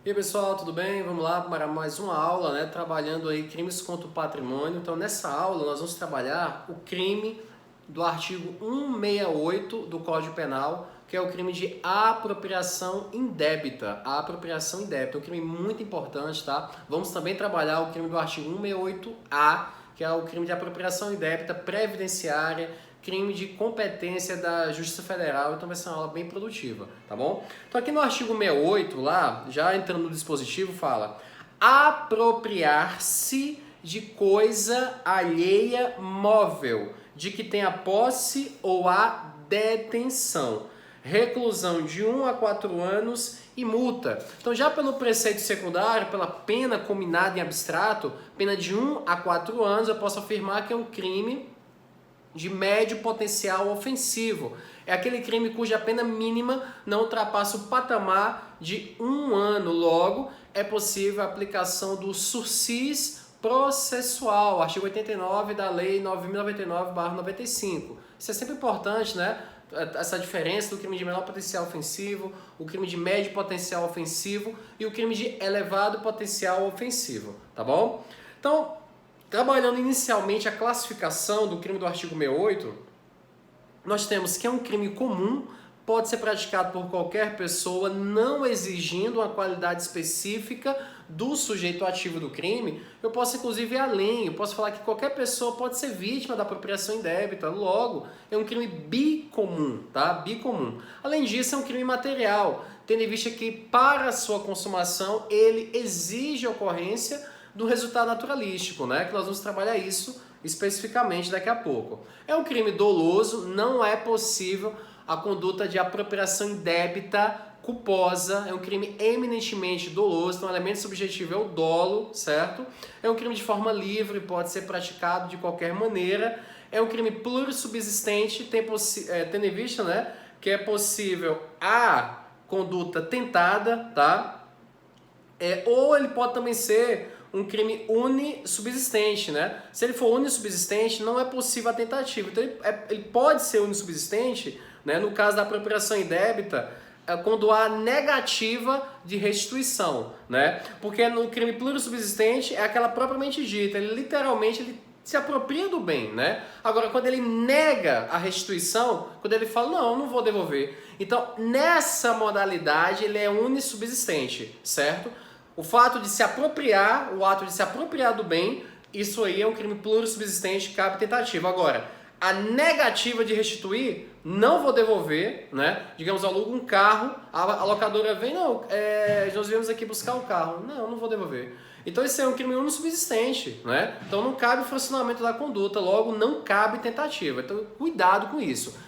E aí pessoal, tudo bem? Vamos lá para mais uma aula, né? Trabalhando aí crimes contra o patrimônio. Então nessa aula nós vamos trabalhar o crime do artigo 168 do Código Penal, que é o crime de apropriação indébita. A apropriação indébita é um crime muito importante, tá? Vamos também trabalhar o crime do artigo 168-A, que é o crime de apropriação indébita previdenciária, crime de competência da Justiça Federal, então vai ser uma aula bem produtiva, tá bom? Então aqui no artigo 68, lá, já entrando no dispositivo, fala apropriar-se de coisa alheia móvel, de que tenha posse ou a detenção, reclusão de 1 a 4 anos e multa. Então já pelo preceito secundário, pela pena combinada em abstrato, pena de 1 a 4 anos, eu posso afirmar que é um crime de médio potencial ofensivo. É aquele crime cuja pena mínima não ultrapassa o patamar de 1 ano. Logo, é possível a aplicação do sursis processual, artigo 89 da Lei 9.099/95. Isso é sempre importante, né? Essa diferença do crime de menor potencial ofensivo, o crime de médio potencial ofensivo e o crime de elevado potencial ofensivo, tá bom? Então, trabalhando inicialmente a classificação do crime do artigo 68, nós temos que é um crime comum, pode ser praticado por qualquer pessoa, não exigindo uma qualidade específica do sujeito ativo do crime. Eu posso inclusive ir além, eu posso falar que qualquer pessoa pode ser vítima da apropriação indébita, logo, é um crime bicomum, tá? Bicomum. Além disso, é um crime material, tendo em vista que para a sua consumação ele exige a ocorrência do resultado naturalístico, né? Que nós vamos trabalhar isso especificamente daqui a pouco. É um crime doloso, não é possível a conduta de apropriação indébita culposa, é um crime eminentemente doloso, então o elemento subjetivo é o dolo, certo? É um crime de forma livre, pode ser praticado de qualquer maneira, é um crime plurissubsistente, tendo em vista, né, que é possível a conduta tentada, tá? Ou ele pode também ser um crime unissubsistente, né? Se ele for unissubsistente, não é possível a tentativa. Então ele pode ser unissubsistente, né? No caso da apropriação indébita, quando há negativa de restituição, né? Porque no crime plurissubsistente é aquela propriamente dita, ele literalmente se apropria do bem, né? Agora, quando ele nega a restituição, quando ele fala, não vou devolver. Então, nessa modalidade, ele é unissubsistente, certo? O fato de se apropriar, o ato de se apropriar do bem, isso aí é um crime plurissubsistente, cabe tentativa. Agora, a negativa de restituir, não vou devolver, né? Digamos, eu alugo um carro, a locadora vem, nós viemos aqui buscar o carro. Não vou devolver. Então isso é um crime unissubsistente, né? Então não cabe o fracionamento da conduta, logo não cabe tentativa. Então cuidado com isso.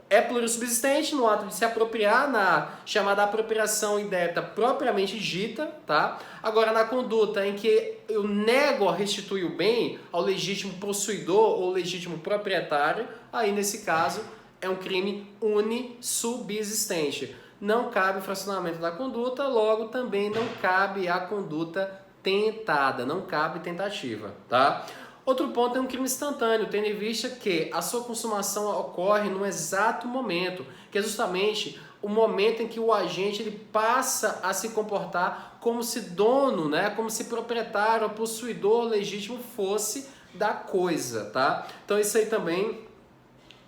É plurissubsistente no ato de se apropriar, na chamada apropriação indébita propriamente dita, tá? Agora, na conduta em que eu nego a restituir o bem ao legítimo possuidor ou legítimo proprietário, aí nesse caso é um crime unissubsistente. Não cabe o fracionamento da conduta, logo também não cabe a conduta tentada, não cabe tentativa, tá? Outro ponto é um crime instantâneo, tendo em vista que a sua consumação ocorre no exato momento, que é justamente o momento em que o agente ele passa a se comportar como se dono, né, como se proprietário ou possuidor legítimo fosse da coisa, tá? Então isso aí também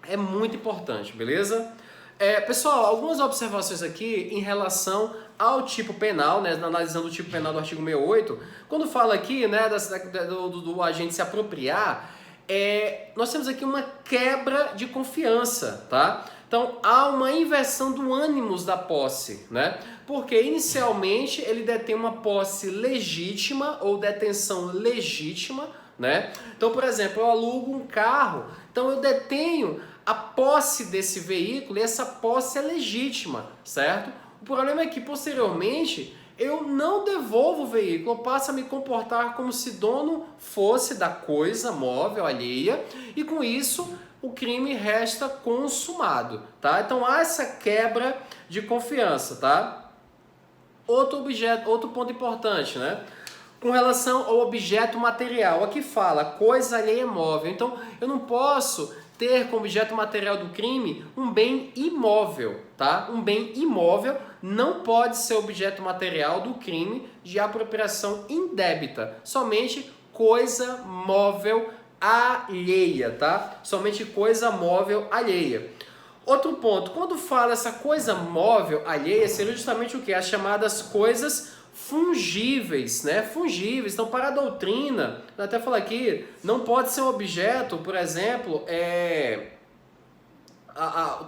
é muito importante, beleza? Pessoal, algumas observações aqui em relação ao tipo penal, né, analisando o tipo penal do artigo 68, quando fala aqui, né, do agente se apropriar, nós temos aqui uma quebra de confiança, tá? Então, há uma inversão do ânimos da posse, né? Porque inicialmente ele detém uma posse legítima ou detenção legítima, né? Então, por exemplo, eu alugo um carro, então eu detenho a posse desse veículo e essa posse é legítima, certo? O problema é que, posteriormente, eu não devolvo o veículo, eu passo a me comportar como se dono fosse da coisa móvel alheia e, com isso, o crime resta consumado, tá? Então, há essa quebra de confiança, tá? Outro ponto importante, né? Com relação ao objeto material, aqui fala coisa alheia móvel. Então, eu não posso ter como objeto material do crime um bem imóvel, tá? Um bem imóvel não pode ser objeto material do crime de apropriação indébita, somente coisa móvel alheia, tá? Somente coisa móvel alheia. Outro ponto, quando fala essa coisa móvel alheia, seria justamente o que? As chamadas coisas fungíveis, né? Fungíveis. Então, para a doutrina, eu até falo aqui, não pode ser um objeto, por exemplo,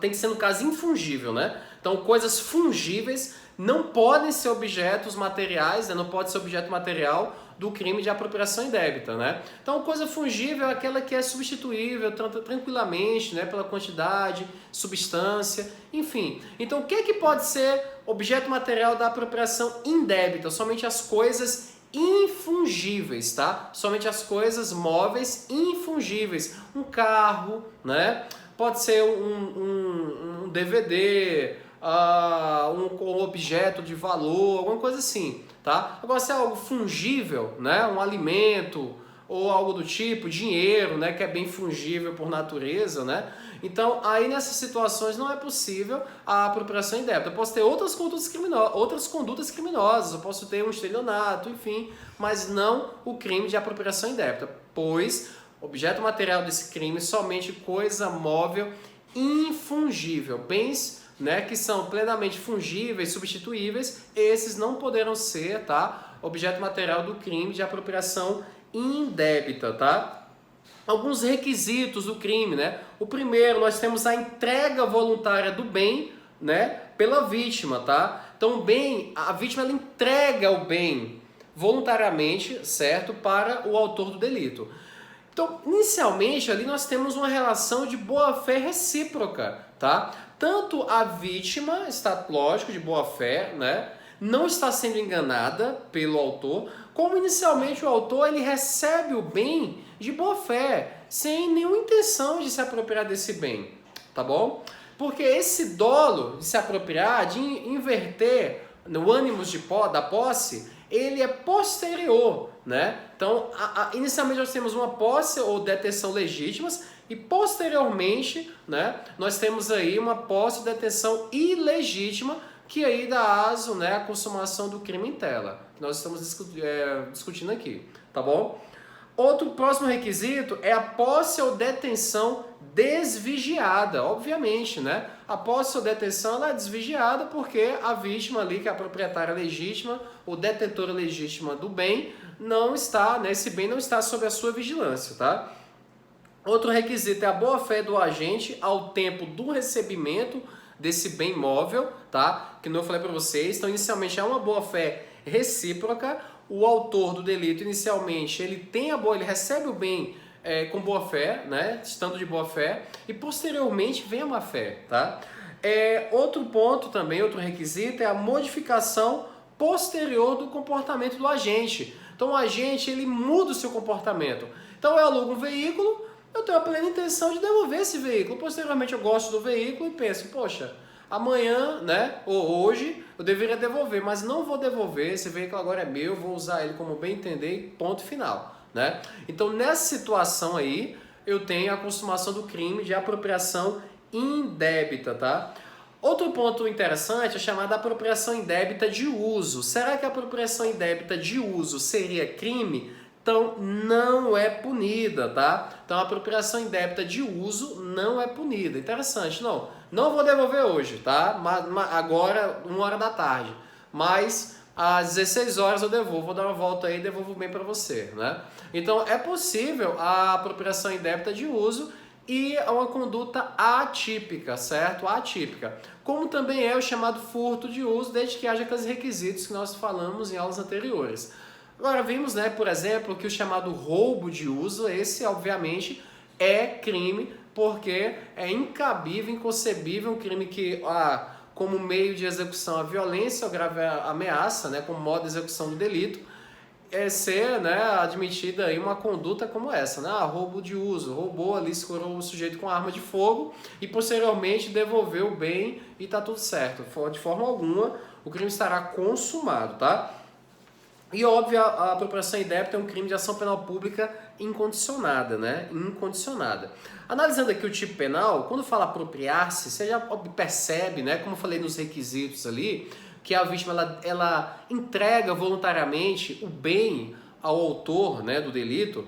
tem que ser no caso infungível, né? Então, coisas fungíveis não podem ser objetos materiais, né? Não pode ser objeto material do crime de apropriação indébita, né? Então, coisa fungível é aquela que é substituível tranquilamente, né? Pela quantidade, substância, enfim. Então, o que pode ser objeto material da apropriação indébita? Somente as coisas infungíveis, tá? Somente as coisas móveis infungíveis. Um carro, né? Pode ser um DVD, um objeto de valor, alguma coisa assim, tá? Agora, se é algo fungível, né? Um alimento ou algo do tipo, dinheiro, né? Que é bem fungível por natureza, né? Então, aí nessas situações não é possível a apropriação indébita. Eu posso ter outras condutas criminosas, eu posso ter um estelionato, enfim, mas não o crime de apropriação indébita, pois objeto material desse crime somente coisa móvel infungível. Bens, né, que são plenamente fungíveis, substituíveis, esses não poderão ser, tá, objeto material do crime de apropriação indébita, tá? Alguns requisitos do crime, né? O primeiro, nós temos a entrega voluntária do bem, né, pela vítima, tá? Então, o bem, a vítima ela entrega o bem voluntariamente, certo, para o autor do delito. Então, inicialmente, ali nós temos uma relação de boa-fé recíproca, tá? Tanto a vítima está, lógico, de boa-fé, né? Não está sendo enganada pelo autor, como inicialmente o autor ele recebe o bem de boa-fé, sem nenhuma intenção de se apropriar desse bem, tá bom? Porque esse dolo de se apropriar, de inverter no ânimo da posse, ele é posterior, né? Então, inicialmente nós temos uma posse ou detenção legítimas e posteriormente, né, nós temos aí uma posse ou detenção ilegítima que aí dá aso, né, à consumação do crime em tela, que nós estamos discutindo aqui, tá bom? Outro próximo requisito é a posse ou detenção desvigiada, obviamente, né? A posse ou detenção ela é desvigiada porque a vítima ali, que é a proprietária legítima, ou detentora legítima do bem, não está, né? Esse bem não está sob a sua vigilância, tá? Outro requisito é a boa-fé do agente ao tempo do recebimento desse bem móvel, tá? Que eu falei para vocês, então inicialmente é uma boa-fé recíproca. O autor do delito, inicialmente, ele recebe o bem com boa fé, né? Estando de boa fé, e posteriormente vem a má fé, tá? Outro ponto também, outro requisito é a modificação posterior do comportamento do agente. Então o agente, ele muda o seu comportamento. Então eu alugo um veículo, eu tenho a plena intenção de devolver esse veículo. Posteriormente eu gosto do veículo e penso, poxa, amanhã, né, ou hoje, eu deveria devolver, mas não vou devolver, esse veículo agora é meu, vou usar ele como bem entender, ponto final, né? Então, nessa situação aí, eu tenho a consumação do crime de apropriação indébita, tá? Outro ponto interessante é chamada apropriação indébita de uso. Será que a apropriação indébita de uso seria crime? Então, não é punida, tá? Então, a apropriação indébita de uso não é punida. Interessante, não vou devolver hoje, tá? Agora, 1h da tarde. Mas, às 16 horas eu devolvo, vou dar uma volta aí e devolvo bem para você, né? Então, é possível a apropriação indébita de uso e uma conduta atípica, certo? Atípica. Como também é o chamado furto de uso, desde que haja aqueles requisitos que nós falamos em aulas anteriores. Agora vimos, né, por exemplo, que o chamado roubo de uso, esse obviamente é crime, porque é incabível, inconcebível um crime que, como meio de execução, a violência ou grave ameaça, né, como modo de execução do delito, ser, né, admitida aí uma conduta como essa, né, roubo de uso, roubou ali, escorou o sujeito com arma de fogo e posteriormente devolveu o bem e tá tudo certo. De forma alguma, o crime estará consumado, tá? E óbvio, a apropriação indébita é um crime de ação penal pública incondicionada, né? Incondicionada. Analisando aqui o tipo penal, quando fala apropriar-se, você já percebe, né? Como eu falei nos requisitos ali, que a vítima ela entrega voluntariamente o bem ao autor, né, do delito,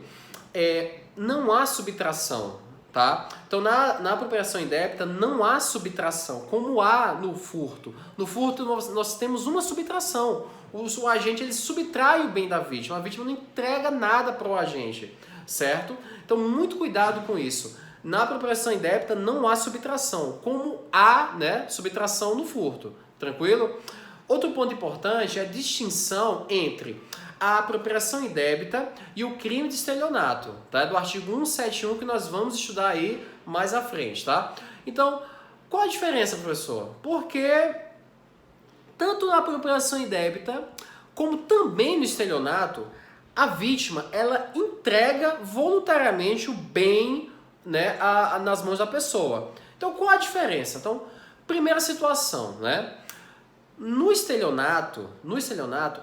não há subtração, tá? Então na apropriação indébita não há subtração, como há no furto. No furto nós temos uma subtração. O agente ele subtrai o bem da vítima, a vítima não entrega nada para o agente, certo? Então muito cuidado com isso. Na apropriação indébita não há subtração, como há, né, subtração no furto, tranquilo? Outro ponto importante é a distinção entre a apropriação indébita e o crime de estelionato, tá? Do artigo 171 que nós vamos estudar aí mais à frente, tá? Então, qual a diferença, professor? Porque tanto na apropriação indébita como também no estelionato, a vítima ela entrega voluntariamente o bem, né, nas mãos da pessoa. Então, qual a diferença? Então, primeira situação, né? No estelionato,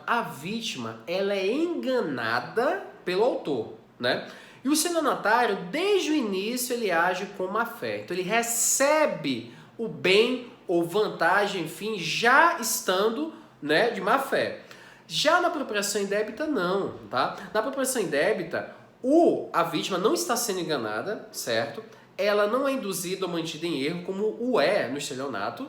a vítima ela é enganada pelo autor, né? E o estelionatário, desde o início, ele age com má fé. Então, ele recebe o bem ou vantagem, enfim, já estando, né, de má fé. Já na apropriação indébita, não, tá? Na apropriação indébita, a vítima não está sendo enganada, certo? Ela não é induzida ou mantida em erro, como o é no estelionato.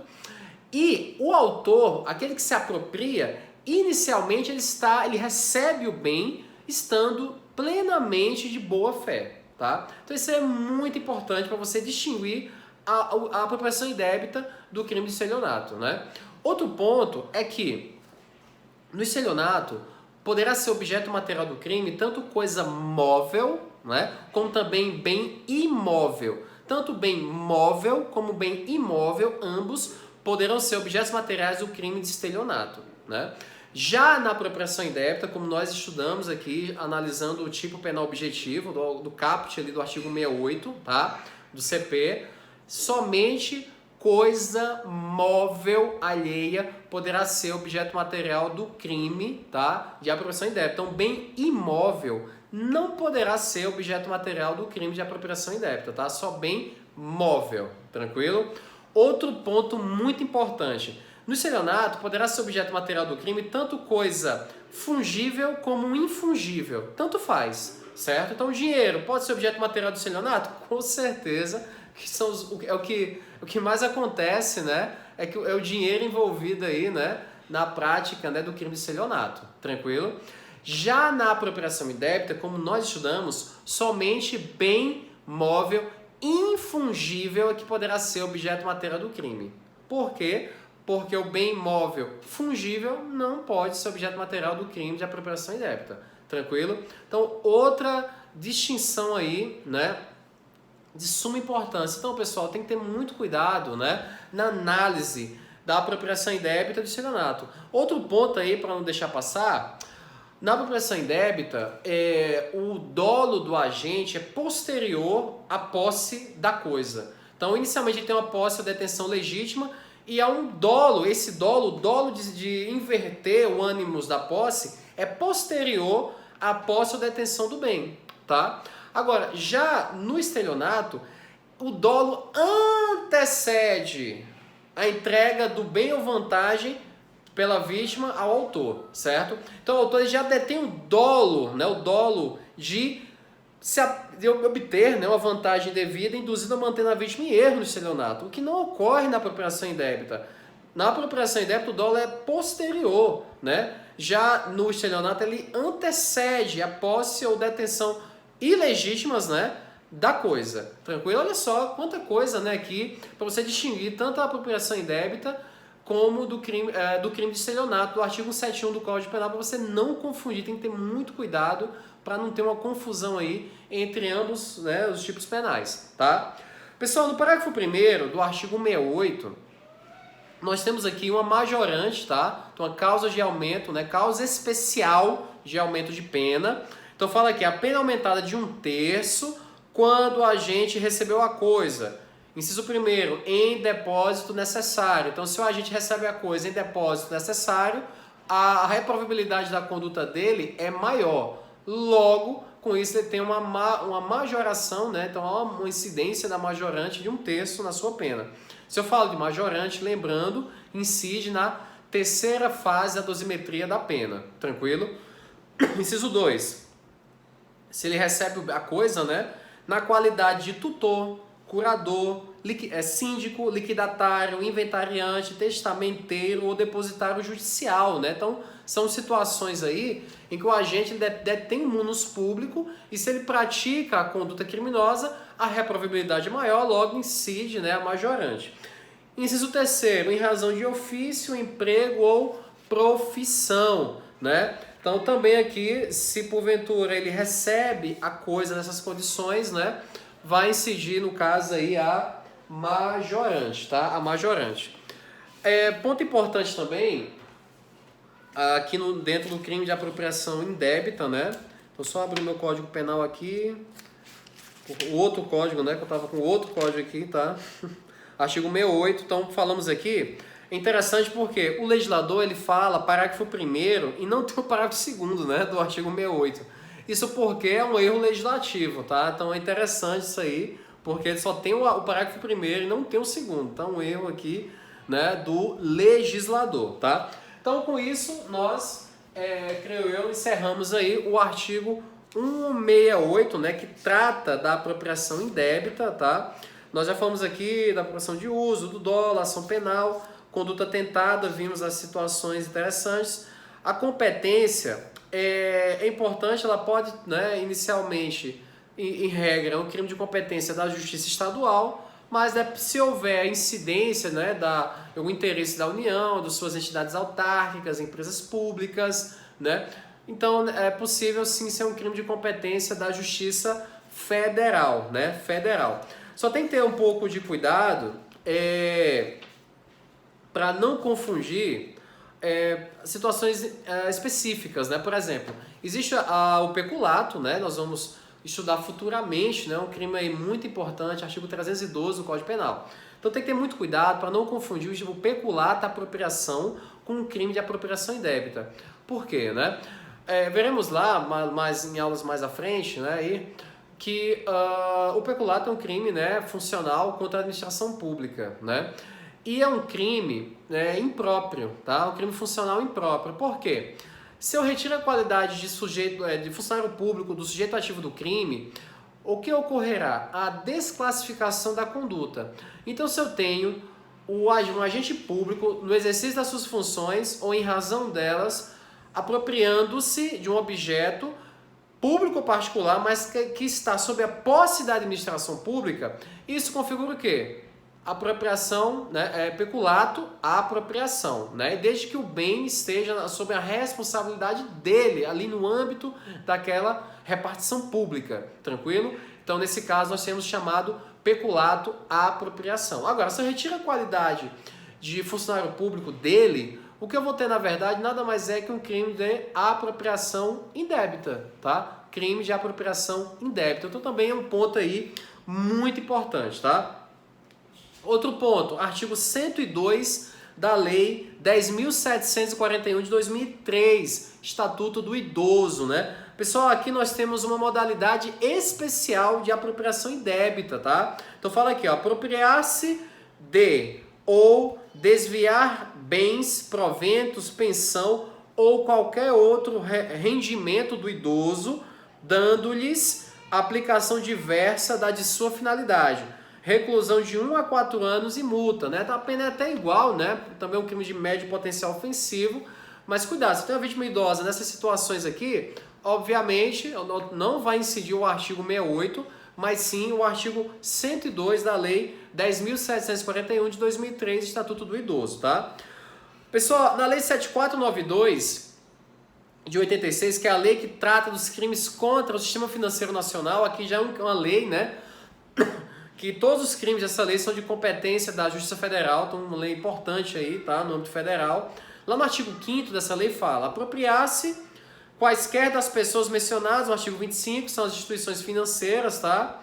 E o autor, aquele que se apropria, inicialmente ele recebe o bem estando plenamente de boa fé, tá? Então isso é muito importante para você distinguir a apropriação indébita do crime de estelionato, né? Outro ponto é que no estelionato poderá ser objeto material do crime tanto coisa móvel, né, como também bem imóvel. Tanto bem móvel como bem imóvel, ambos poderão ser objetos materiais do crime de estelionato, né? Já na apropriação indébita, como nós estudamos aqui, analisando o tipo penal objetivo do caput ali do artigo 68, tá? Do CP, somente coisa móvel alheia poderá ser objeto material do crime, tá? De apropriação indébita. Então, bem imóvel não poderá ser objeto material do crime de apropriação indébita, tá? Só bem móvel, tranquilo? Outro ponto muito importante. No estelionato, poderá ser objeto material do crime tanto coisa fungível como infungível. Tanto faz, certo? Então, o dinheiro pode ser objeto material do estelionato? Com certeza, o que mais acontece, né? É o dinheiro envolvido aí, né? Na prática, né, do crime de estelionato. Tranquilo? Já na apropriação indébita, como nós estudamos, somente bem móvel infungível é que poderá ser objeto material do crime. Por quê? Porque o bem móvel fungível não pode ser objeto material do crime de apropriação indébita. Tranquilo? Então, outra distinção aí, né, de suma importância. Então, pessoal, tem que ter muito cuidado, né, na análise da apropriação indébita do estelionato. Outro ponto aí, para não deixar passar, na apropriação indébita, o dolo do agente é posterior à posse da coisa. Então, inicialmente, ele tem uma posse ou detenção legítima e há um dolo. Esse dolo, o dolo de inverter o ânimos da posse, é posterior à posse ou detenção do bem, tá? Agora, já no estelionato, o dolo antecede a entrega do bem ou vantagem pela vítima ao autor, certo? Então o autor já detém o dolo, né, o dolo de obter, né, uma vantagem devida induzida a manter a vítima em erro no estelionato, o que não ocorre na apropriação indébita. Na apropriação indébita o dolo é posterior, né? Já no estelionato ele antecede a posse ou detenção ilegítimas, né, da coisa. Tranquilo? Olha só quanta coisa, né, aqui para você distinguir tanto a apropriação indébita como do crime de estelionato, do artigo 171 do Código Penal, para você não confundir. Tem que ter muito cuidado para não ter uma confusão aí entre ambos, né, os tipos penais, tá? Pessoal, no parágrafo 1º do artigo 68, nós temos aqui uma majorante, tá? Então, uma causa de aumento, né, causa especial de aumento de pena. Então, fala aqui, a pena aumentada de 1/3 quando o agente recebeu a coisa. Inciso 1º, em depósito necessário. Então, se o agente recebe a coisa em depósito necessário, a reprovabilidade da conduta dele é maior. Logo, com isso, ele tem uma majoração, né? Então, há uma incidência da majorante de 1/3 na sua pena. Se eu falo de majorante, lembrando, incide na terceira fase da dosimetria da pena, tranquilo? Inciso 2. Se ele recebe a coisa, né, na qualidade de tutor, curador, síndico, liquidatário, inventariante, testamenteiro ou depositário judicial, né? Então, são situações aí em que o agente detém um munus público e se ele pratica a conduta criminosa, a reprovabilidade é maior, logo incide, né, a majorante. Inciso 3º, em razão de ofício, emprego ou profissão, né? Então, também aqui, se porventura ele recebe a coisa nessas condições, né, vai incidir, no caso aí, a majorante, tá? A majorante. Ponto importante também, aqui dentro do crime de apropriação indébita, né? Vou só abrir o meu código penal aqui, o outro código, né? Que eu tava com outro código aqui, tá? Artigo 68, então falamos aqui. É interessante porque o legislador, ele fala parágrafo 1º e não tem o parágrafo 2º, né? Do artigo 68. Isso porque é um erro legislativo, tá? Então é interessante isso aí, porque ele só tem o parágrafo 1º e não tem o 2º. Então um erro aqui, né, do legislador, tá? Então com isso nós, creio eu, encerramos aí o artigo 168, né, que trata da apropriação indébita, tá? Nós já falamos aqui da apropriação de uso, do dolo, ação penal, conduta tentada, vimos as situações interessantes. A competência é importante, ela pode, né, inicialmente, em regra, é um crime de competência da Justiça Estadual, mas se houver incidência, né, o interesse da União, das suas entidades autárquicas, empresas públicas, né, então é possível sim ser um crime de competência da Justiça Federal, né, federal. Só tem que ter um pouco de cuidado para não confundir situações específicas, né? Por exemplo, existe o peculato, né? Nós vamos estudar futuramente, né? Um crime aí muito importante, artigo 312 do Código Penal. Então tem que ter muito cuidado para não confundir o peculato, a apropriação, com um crime de apropriação indébita. Por quê, né? Veremos lá, mas em aulas mais à frente, né? Que o peculato é um crime, né, funcional contra a administração pública, né? E é um crime impróprio, tá? Um crime funcional impróprio. Por quê? Se eu retiro a qualidade de funcionário público do sujeito ativo do crime, o que ocorrerá? A desclassificação da conduta. Então, se eu tenho um agente público no exercício das suas funções ou em razão delas, apropriando-se de um objeto público ou particular, mas que está sob a posse da administração pública, isso configura o quê? Apropriação, né, peculato à apropriação, né? Desde que o bem esteja sob a responsabilidade dele, ali no âmbito daquela repartição pública, tranquilo? Então, nesse caso, nós temos chamado peculato à apropriação. Agora, se eu retiro a qualidade de funcionário público dele, o que eu vou ter, na verdade, nada mais é que um crime de apropriação indébita, tá? Crime de apropriação indébita. Então, também é um ponto aí muito importante, tá? Outro ponto, artigo 102 da Lei 10.741 de 2003, Estatuto do Idoso, né? Pessoal, aqui nós temos uma modalidade especial de apropriação indébita, tá? Então fala aqui, ó, apropriar-se de ou desviar bens, proventos, pensão ou qualquer outro rendimento do idoso, dando-lhes aplicação diversa da de sua finalidade. Reclusão de 1 a 4 anos e multa, né? Então a pena é até igual, né? Também é um crime de médio potencial ofensivo, mas cuidado, se tem uma vítima idosa nessas situações aqui, obviamente não vai incidir o artigo 68, mas sim o artigo 102 da Lei 10.741 de 2003, Estatuto do Idoso, tá? Pessoal, na Lei 7492 de 86, que é a lei que trata dos crimes contra o sistema financeiro nacional, aqui já é uma lei, né? Que todos os crimes dessa lei são de competência da Justiça Federal, então uma lei importante aí, tá? No âmbito federal. Lá no artigo 5º dessa lei fala, apropriar-se quaisquer das pessoas mencionadas no artigo 25, que são as instituições financeiras, tá?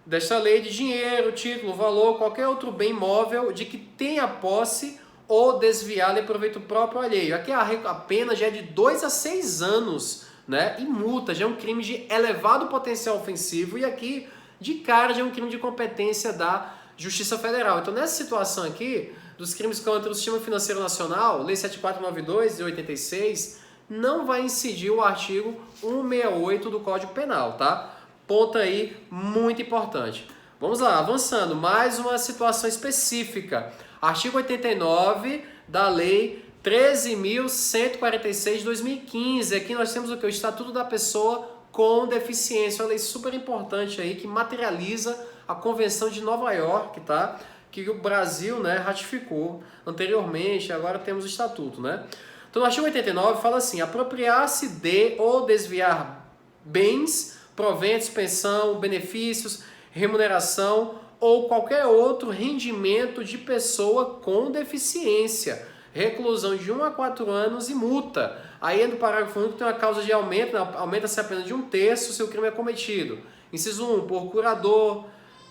Desta lei de dinheiro, título, valor, qualquer outro bem móvel de que tenha posse ou desviá-lo em proveito próprio ou alheio. Aqui a pena já é de 2 a 6 anos, né? E multa, já é um crime de elevado potencial ofensivo e aqui, de cara, já é um crime de competência da Justiça Federal. Então, nessa situação aqui, dos crimes contra o sistema financeiro nacional, Lei 7492 de 86, não vai incidir o artigo 168 do Código Penal, tá? Ponto aí muito importante. Vamos lá, avançando, mais uma situação específica. Artigo 89 da Lei 13.146 de 2015. Aqui nós temos o que? O Estatuto da Pessoa com Deficiência. Uma lei super importante aí que materializa a Convenção de Nova York, tá? Que o Brasil, né, ratificou anteriormente, agora temos o Estatuto, né? Então, no artigo 89 fala assim: apropriar-se de ou desviar bens, proventos, pensão, benefícios, remuneração ou qualquer outro rendimento de pessoa com deficiência, reclusão de 1 a 4 anos e multa. Aí no parágrafo único tem uma causa de aumento, né? Aumenta-se a pena de 1/3 se o crime é cometido. Inciso 1, por curador,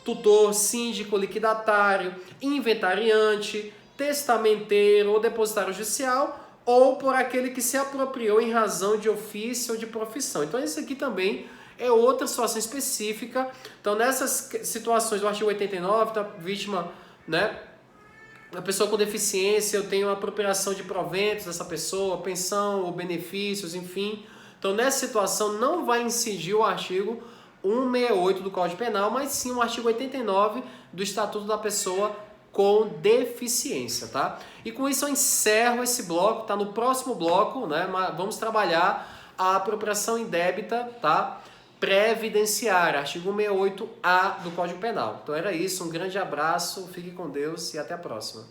tutor, síndico, liquidatário, inventariante, testamenteiro ou depositário judicial, ou por aquele que se apropriou em razão de ofício ou de profissão. Então isso aqui também é outra situação específica. Então nessas situações do artigo 89, tá, vítima, né, a pessoa com deficiência, eu tenho a apropriação de proventos dessa pessoa, pensão ou benefícios, enfim. Então nessa situação não vai incidir o artigo 168 do Código Penal, mas sim o artigo 89 do Estatuto da Pessoa com Deficiência, tá? E com isso eu encerro esse bloco, tá? No próximo bloco, né, vamos trabalhar a apropriação indébita, tá? Previdenciária, artigo 168A do Código Penal. Então era isso, um grande abraço, fique com Deus e até a próxima.